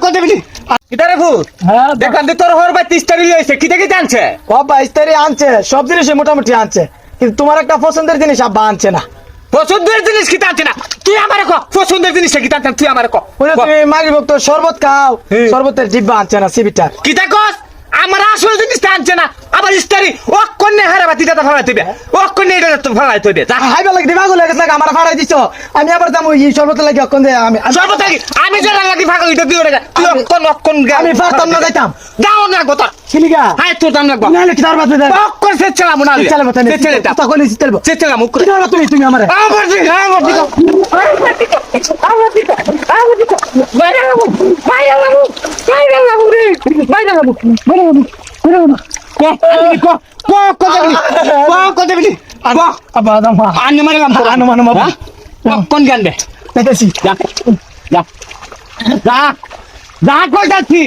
কত বিলি কিতারে ভূত দেখান দে তোর হর ভাই 30 তারিখ হইছে কি থেকে জানছে ও 22 তারিখ আনছে, সব জিনিসই মোটামুটি আনছে, কিন্তু তোমার একটা পছন্দের জিনিস আব্বা আনছে না। পছন্দের জিনিস কি আনছে না? তুই আমারে ক পছন্দের জিনিস কি আনছ? তুই আমারে ক বলে তুমি মাগরিব তো শরবত খাও, শরবতের ডিব্বা আনছে না, সিবিটার। কি তা কস? আমার আসল জিনিসটা আনছে না, আবার ইস্তারি ও কোনে হারাবা তিটা ফাড়াই দিবে, ও কোনে এটা তো ফাড়াই দিবে। হাইবা লাগে দিবা গলে গেছে আমার ফাড়াই দিছো, আমি আবার যাবো এই শরবত লাগি কোন দে আমি সর্বত লাগি আমি যে লাগি ফাগল এটা দিও রে তুই কোন আমি ফারতাম না যাইতাম দাও না গোটা ছিলিগা হাই তোর দাম লাগবা নালে কি দরবার দে ও কোন সে চলা মুনা লে চলে মতন চলে তা তখন এসে চলবো চলা মুখ করে তুমি আমারে আমার দিকে বাইরে লাগু রে বাইরে লাগু কত বিলি আব্বা দামা আনে মারে লাম আনো মানো বাবা কোন গান দে দেখেছি যা যা যা যা কই যাচ্ছি